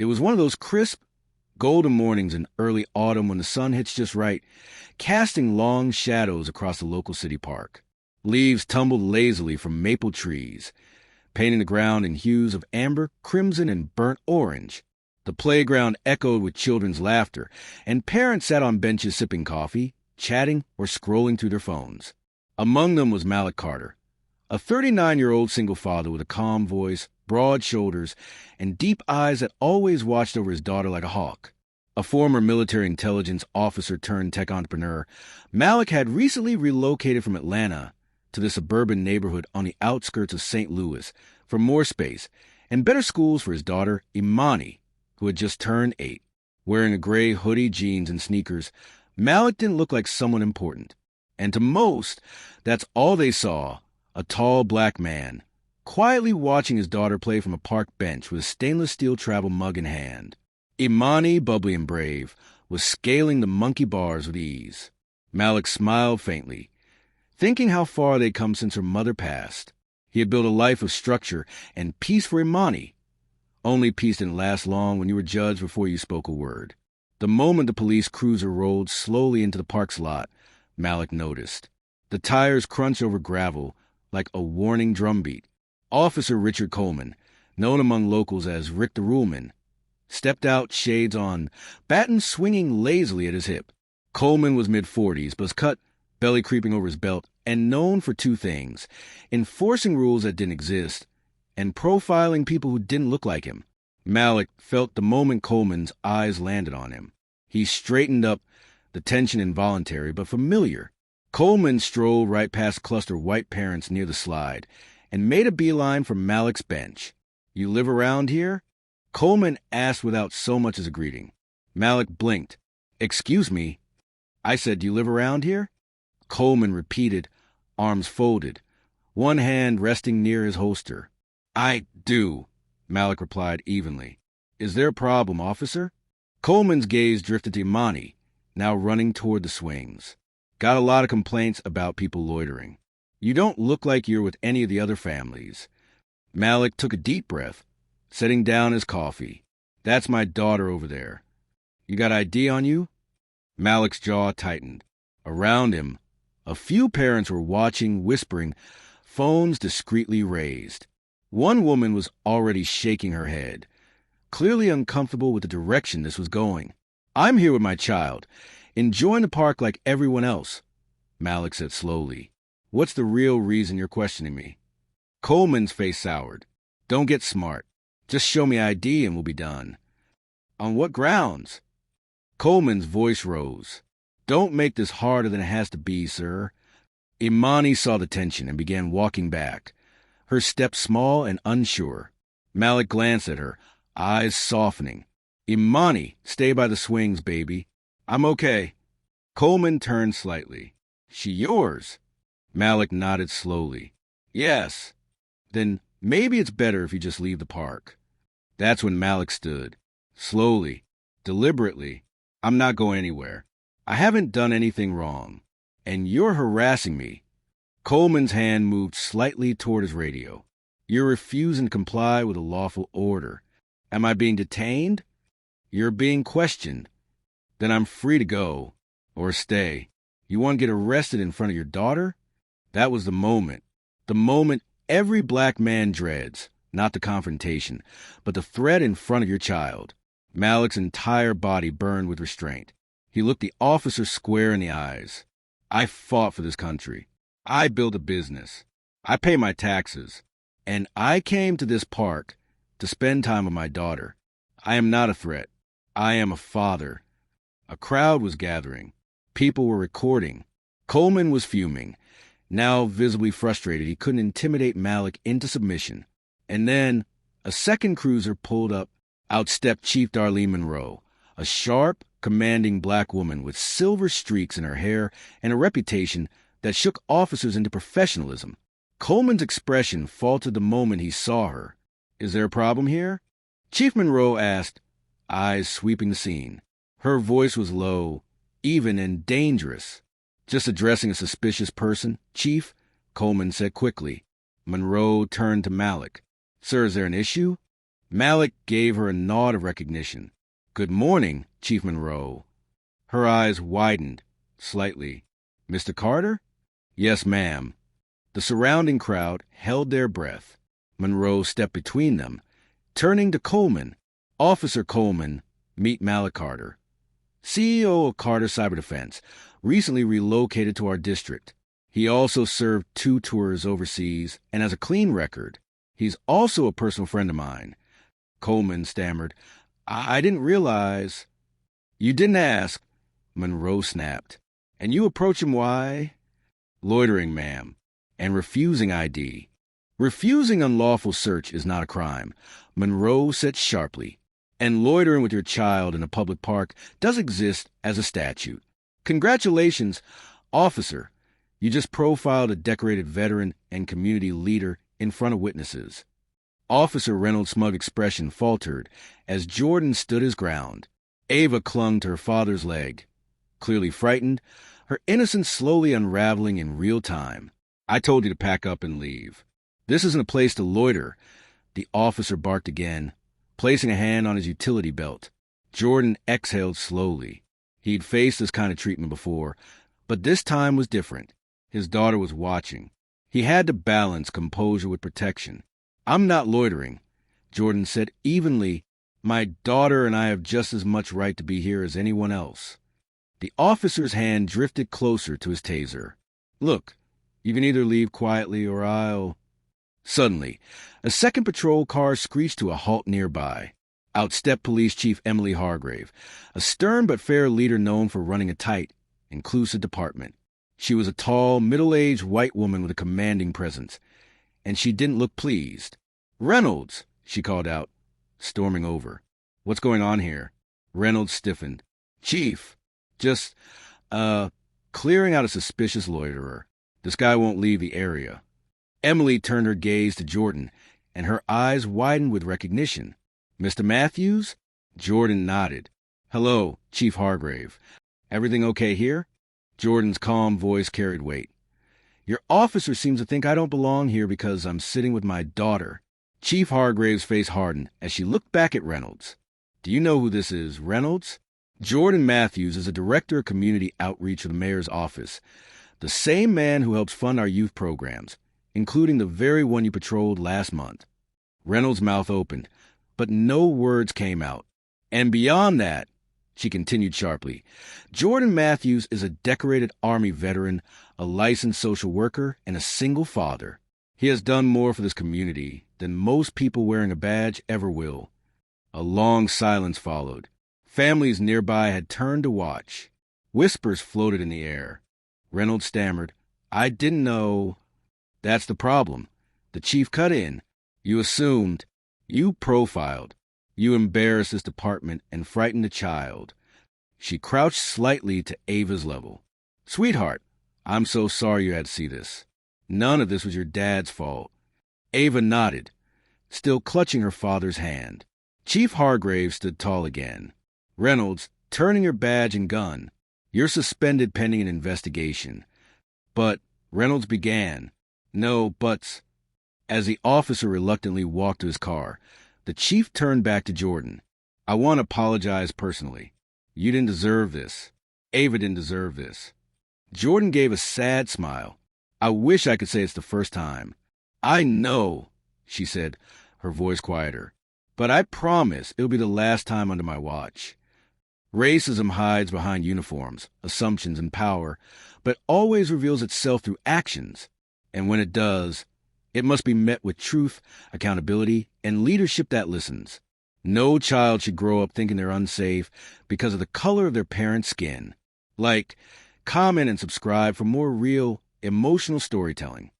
It was one of those crisp, golden mornings in early autumn when the sun hits just right, casting long shadows across the local city park. Leaves tumbled lazily from maple trees, painting the ground in hues of amber, crimson, and burnt orange. The playground echoed with children's laughter, and parents sat on benches sipping coffee, chatting, or scrolling through their phones. Among them was Malik Carter, a 39-year-old single father with a calm voice, broad shoulders, and deep eyes that always watched over his daughter like a hawk. A former military intelligence officer turned tech entrepreneur, Malik had recently relocated from Atlanta to the suburban neighborhood on the outskirts of St. Louis for more space and better schools for his daughter, Imani, who had just turned 8. Wearing a gray hoodie, jeans, and sneakers, Malik didn't look like someone important. And to most, that's all they saw, a tall black man, quietly watching his daughter play from a park bench with a stainless steel travel mug in hand. Imani, bubbly and brave, was scaling the monkey bars with ease. Malik smiled faintly, thinking how far they'd come since her mother passed. He had built a life of structure and peace for Imani. Only peace didn't last long when you were judged before you spoke a word. The moment the police cruiser rolled slowly into the park's lot, Malik noticed. The tires crunched over gravel like a warning drumbeat. Officer Richard Coleman, known among locals as Rick the Ruleman, stepped out, shades on, baton swinging lazily at his hip. Coleman was mid-40s, but was cut, belly creeping over his belt, and known for two things: enforcing rules that didn't exist and profiling people who didn't look like him. Malik felt the moment Coleman's eyes landed on him. He straightened up, the tension involuntary but familiar. Coleman strolled right past a cluster of white parents near the slide and made a beeline for Malik's bench. "You live around here?" Coleman asked without so much as a greeting. Malik blinked. "Excuse me?" "I said, do you live around here?" Coleman repeated, arms folded, one hand resting near his holster. "I do," Malik replied evenly. "Is there a problem, officer?" Coleman's gaze drifted to Imani, now running toward the swings. "Got a lot of complaints about people loitering. You don't look like you're with any of the other families." Malik took a deep breath, setting down his coffee. "That's my daughter over there. You got ID on you?" Malik's jaw tightened. Around him, a few parents were watching, whispering, phones discreetly raised. One woman was already shaking her head, clearly uncomfortable with the direction this was going. "I'm here with my child, enjoying the park like everyone else," Malik said slowly. "What's the real reason you're questioning me?" Coleman's face soured. "Don't get smart. Just show me ID and we'll be done." "On what grounds?" Coleman's voice rose. "Don't make this harder than it has to be, sir." Imani saw the tension and began walking back, her step small and unsure. Malik glanced at her, eyes softening. "Imani, stay by the swings, baby." "I'm okay." Coleman turned slightly. "She yours?" Malik nodded slowly. "Yes." "Then maybe it's better if you just leave the park." That's when Malik stood. Slowly, deliberately. "I'm not going anywhere. I haven't done anything wrong. And you're harassing me." Coleman's hand moved slightly toward his radio. "You're refusing to comply with a lawful order. Am I being detained?" "You're being questioned." "Then I'm free to go. Or stay. You want to get arrested in front of your daughter?" That was the moment. The moment every black man dreads. Not the confrontation, but the threat in front of your child. Malik's entire body burned with restraint. He looked the officer square in the eyes. "I fought for this country. I built a business. I pay my taxes. And I came to this park to spend time with my daughter. I am not a threat. I am a father." A crowd was gathering. People were recording. Coleman was fuming. Now visibly frustrated, he couldn't intimidate Malik into submission. And then a second cruiser pulled up. Out stepped Chief Darlene Monroe, a sharp, commanding black woman with silver streaks in her hair and a reputation that shook officers into professionalism. Coleman's expression faltered the moment he saw her. "Is there a problem here?" Chief Monroe asked, eyes sweeping the scene. Her voice was low, even and dangerous. "Just addressing a suspicious person, Chief," Coleman said quickly. Monroe turned to Malik. "Sir, is there an issue?" Malik gave her a nod of recognition. "Good morning, Chief Monroe." Her eyes widened slightly. "Mr. Carter?" "Yes, ma'am." The surrounding crowd held their breath. Monroe stepped between them, turning to Coleman. "Officer Coleman, meet Malik Carter, CEO of Carter Cyber Defense, recently relocated to our district. He also served 2 tours overseas and has a clean record. He's also a personal friend of mine." Coleman stammered, I didn't realize." "You didn't ask," Monroe snapped. "And you approach him why?" "Loitering, ma'am, and refusing ID." "Refusing unlawful search is not a crime," Monroe said sharply. "And loitering with your child in a public park does exist as a statute. Congratulations, officer. You just profiled a decorated veteran and community leader in front of witnesses." Officer Reynolds' smug expression faltered as Jordan stood his ground. Ava clung to her father's leg, clearly frightened, her innocence slowly unraveling in real time. "I told you to pack up and leave. This isn't a place to loiter," the officer barked again, placing a hand on his utility belt. Jordan exhaled slowly. He'd faced this kind of treatment before, but this time was different. His daughter was watching. He had to balance composure with protection. "I'm not loitering," Jordan said evenly. "My daughter and I have just as much right to be here as anyone else." The officer's hand drifted closer to his taser. "Look, you can either leave quietly or I'll—" Suddenly, a second patrol car screeched to a halt nearby. Out stepped Police Chief Emily Hargrave, a stern but fair leader known for running a tight, inclusive department. She was a tall, middle-aged white woman with a commanding presence, and she didn't look pleased. "Reynolds!" she called out, storming over. "What's going on here?" Reynolds stiffened. "Chief, just, clearing out a suspicious loiterer. This guy won't leave the area." Emily turned her gaze to Jordan, and her eyes widened with recognition. "Mr. Matthews?" Jordan nodded. "Hello, Chief Hargrave. Everything okay here?" Jordan's calm voice carried weight. "Your officer seems to think I don't belong here because I'm sitting with my daughter." Chief Hargrave's face hardened as she looked back at Reynolds. "Do you know who this is, Reynolds?" Jordan Matthews is a director of community outreach for the mayor's office, the same man who helps fund our youth programs, including the very one you patrolled last month. Reynolds' mouth opened, but no words came out. "And beyond that," she continued sharply, "Jordan Matthews is a decorated Army veteran, a licensed social worker, and a single father. He has done more for this community than most people wearing a badge ever will." A long silence followed. Families nearby had turned to watch. Whispers floated in the air. Reynolds stammered, "I didn't know." "That's the problem." The chief cut in. "You assumed. You profiled. You embarrassed this department and frightened a child." She crouched slightly to Ava's level. "Sweetheart, I'm so sorry you had to see this. None of this was your dad's fault." Ava nodded, still clutching her father's hand. Chief Hargrave stood tall again. "Reynolds, turning your badge and gun. You're suspended pending an investigation." "But," Reynolds began. "No buts." As the officer reluctantly walked to his car, the chief turned back to Jordan. "I want to apologize personally. You didn't deserve this. Ava didn't deserve this." Jordan gave a sad smile. "I wish I could say it's the first time." "I know," she said, her voice quieter. "But I promise it'll be the last time under my watch." Racism hides behind uniforms, assumptions, and power, but always reveals itself through actions. And when it does, it must be met with truth, accountability, and leadership that listens. No child should grow up thinking they're unsafe because of the color of their parents' skin. Like, comment, and subscribe for more real, emotional storytelling.